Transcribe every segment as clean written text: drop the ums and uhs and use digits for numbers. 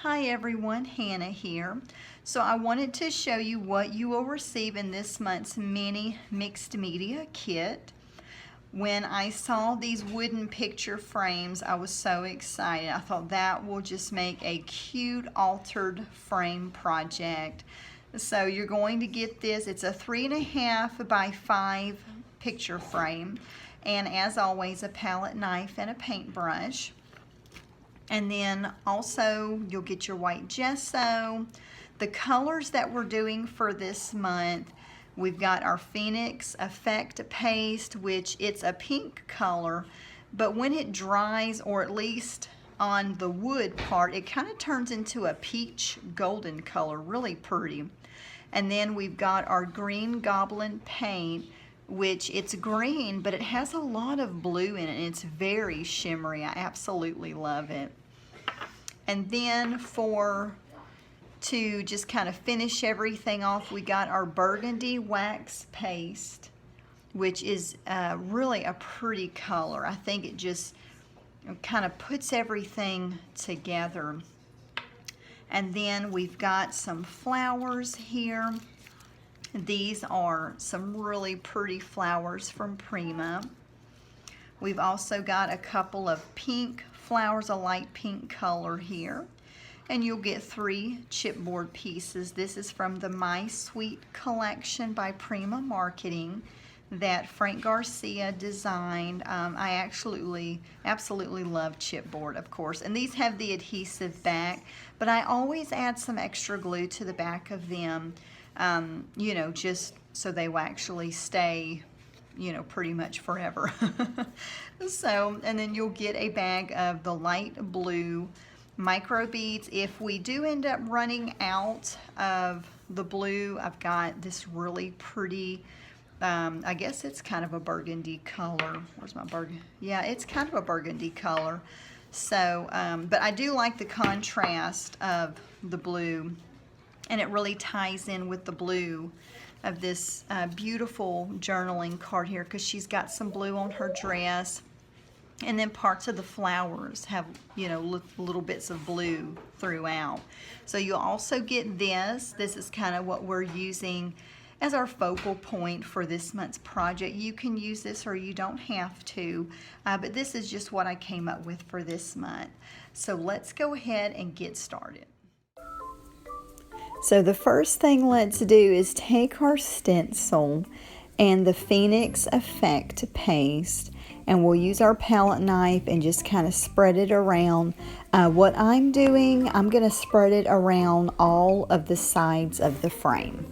Hi everyone, Hannah here. So I wanted to show you what you will receive in this month's mini mixed media kit. When I saw these wooden picture frames, I was so excited. I thought that will just make a cute altered frame project. So you're going to get this. It's a 3.5 by 5 picture frame. And as always, a palette knife and a paintbrush. And then also you'll get your white gesso. The colors that we're doing for this month, we've got our Phoenix Effect paste, which it's a pink color, but when it dries, or at least on the wood part, it kind of turns into a peach golden color, really pretty. And then we've got our Green Goblin paint, which it's green, but it has a lot of blue in it, and it's very shimmery. I absolutely love it. And then to just kind of finish everything off, we got our Burgundy wax paste, which is really a pretty color. I think it just kind of puts everything together. And then we've got some flowers here. These are some really pretty flowers from Prima. We've also got a couple of pink flowers, a light pink color here. And you'll get 3 chipboard pieces. This is from the My Sweet collection by Prima Marketing that Frank Garcia designed. I absolutely love chipboard, of course. And these have the adhesive back, but I always add some extra glue to the back of them, you know, just so they will actually stay, you know, pretty much forever. So, and then you'll get a bag of the light blue micro beads. If we do end up running out of the blue, I've got this really pretty, I guess it's kind of a burgundy color. Where's my burgundy? Yeah, it's kind of a burgundy color. So, but I do like the contrast of the blue, and it really ties in with the blue of this beautiful journaling card here, because she's got some blue on her dress, and then parts of the flowers have, you know, little bits of blue throughout. So you'll also get this. This is kind of what we're using as our focal point for this month's project. You can use this or you don't have to, but this is just what I came up with for this month. So let's go ahead and get started. So the first thing let's do is take our stencil and the Phoenix Effect paste, and we'll use our palette knife and just kind of spread it around. What I'm doing, I'm going to spread it around all of the sides of the frame.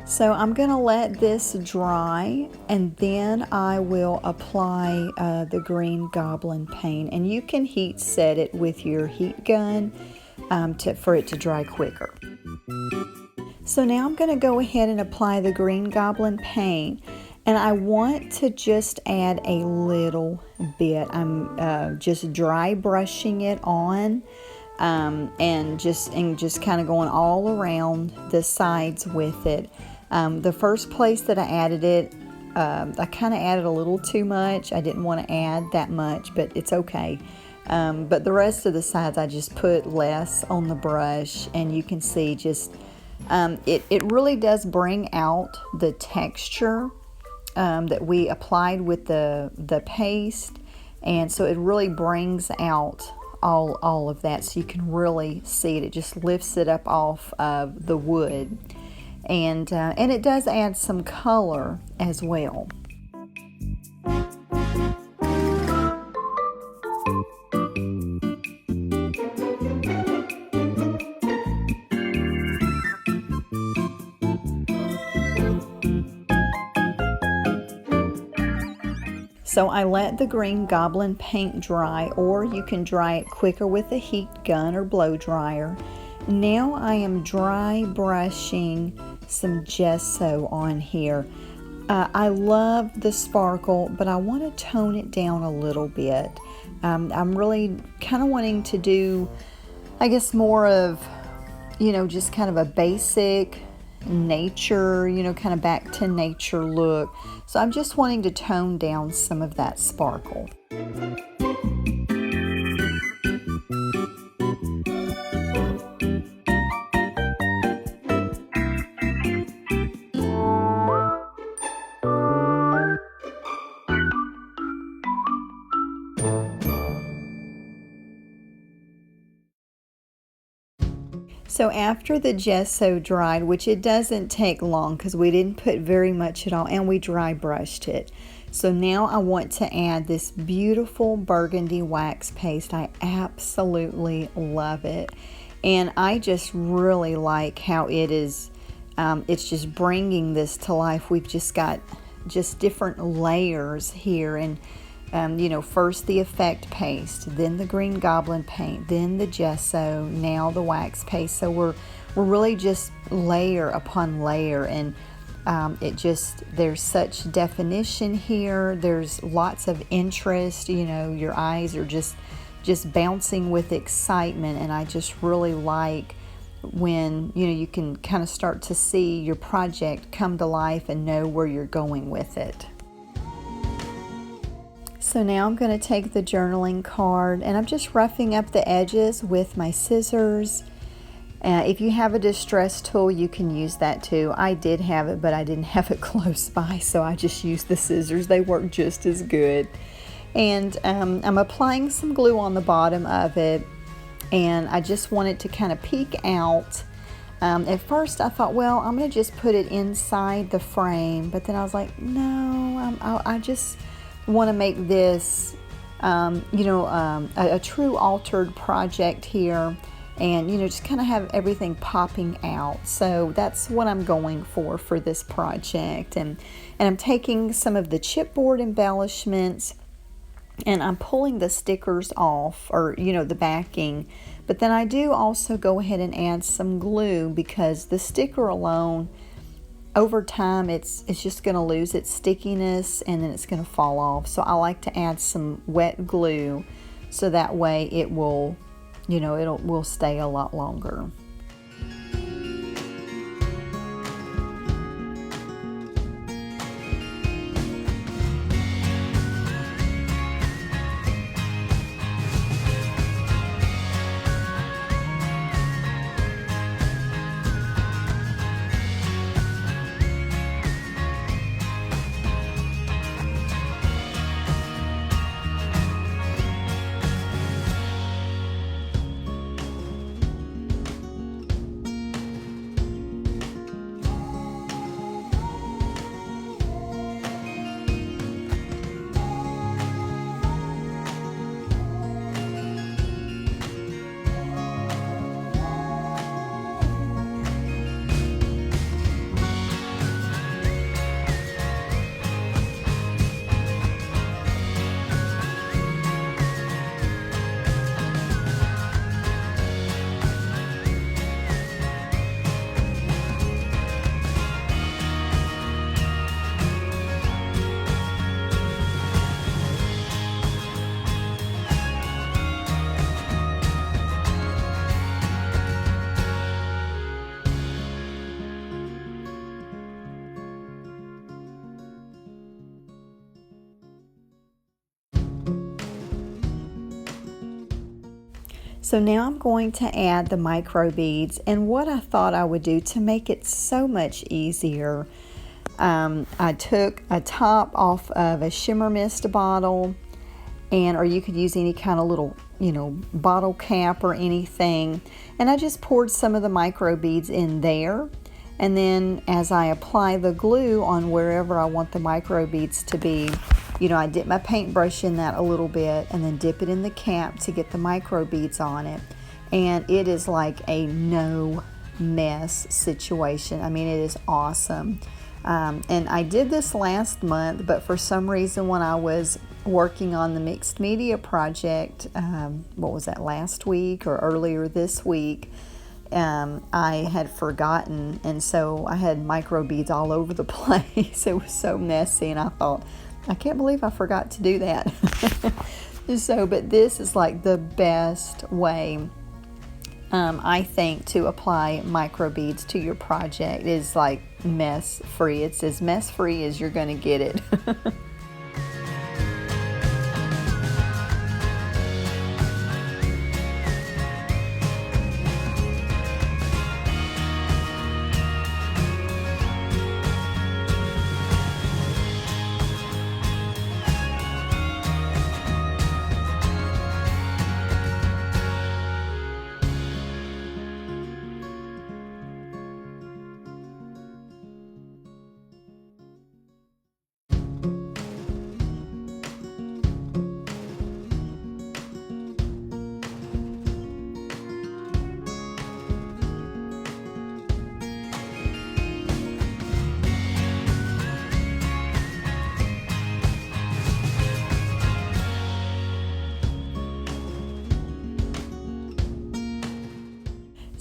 So I'm going to let this dry, and then I will apply the Green Goblin paint. And you can heat set it with your heat gun for it to dry quicker. So now I'm going to go ahead and apply the Green Goblin paint. And I want to just add a little bit. I'm just dry brushing it on. And just kind of going all around the sides with it. The first place that I added it, I kind of added a little too much. I didn't want to add that much, but it's okay. But the rest of the sides, I just put less on the brush, and you can see just, it really does bring out the texture that we applied with the paste, and so it really brings out all of that, so you can really see it. It just lifts it up off of the wood. And it does add some color as well. So I let the Green Goblin paint dry, or you can dry it quicker with a heat gun or blow dryer. Now I am dry brushing some gesso on here. I love the sparkle, but I want to tone it down a little bit. I'm really kind of wanting to do, I guess, more of, just kind of a basic nature, kind of back to nature look. So I'm just wanting to tone down some of that sparkle. So after the gesso dried, which it doesn't take long because we didn't put very much at all, and we dry brushed it. So now I want to add this beautiful burgundy wax paste. I absolutely love it. And I just really like how it is, it's just bringing this to life. We've just got just different layers here, and first the effect paste, then the Green Goblin paint, then the gesso, now the wax paste. So we're really just layer upon layer, and there's such definition here. There's lots of interest. Your eyes are just bouncing with excitement, and I just really like when you can kind of start to see your project come to life and know where you're going with it. So now I'm going to take the journaling card, and I'm just roughing up the edges with my scissors. If you have a distress tool, you can use that too. I did have it, but I didn't have it close by, so I just used the scissors. They work just as good. And I'm applying some glue on the bottom of it, and I just want it to kind of peek out. At first I thought, well, I'm going to just put it inside the frame, but then I was like, no, I just want to make this a true altered project here, and just kind of have everything popping out. So that's what I'm going for this project. And I'm taking some of the chipboard embellishments, and I'm pulling the stickers off, or the backing, but then I do also go ahead and add some glue, because the sticker alone, over time, it's just going to lose its stickiness, and then it's going to fall off. So I like to add some wet glue, so that way it will, will stay a lot longer. So now I'm going to add the micro beads, and what I thought I would do to make it so much easier, I took a top off of a Shimmer Mist bottle, or you could use any kind of little, bottle cap or anything, and I just poured some of the micro beads in there, and then as I apply the glue on wherever I want the micro beads to be, I dip my paintbrush in that a little bit, and then dip it in the cap to get the micro beads on it. And it is like a no mess situation. I mean, it is awesome. And I did this last month, but for some reason when I was working on the mixed media project, what was that, last week or earlier this week, I had forgotten, and so I had micro beads all over the place. It was so messy, and I thought, I can't believe I forgot to do that. So, but this is like the best way, I think, to apply micro beads to your project. Is like mess free. It's as mess free as you're going to get it.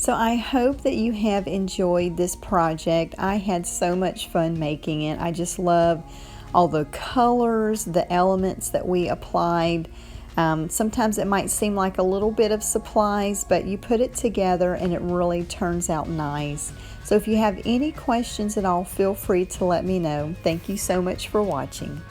So I hope that you have enjoyed this project. I had so much fun making it. I just love all the colors, the elements that we applied. Sometimes it might seem like a little bit of supplies, but you put it together and it really turns out nice. So if you have any questions at all, feel free to let me know. Thank you so much for watching.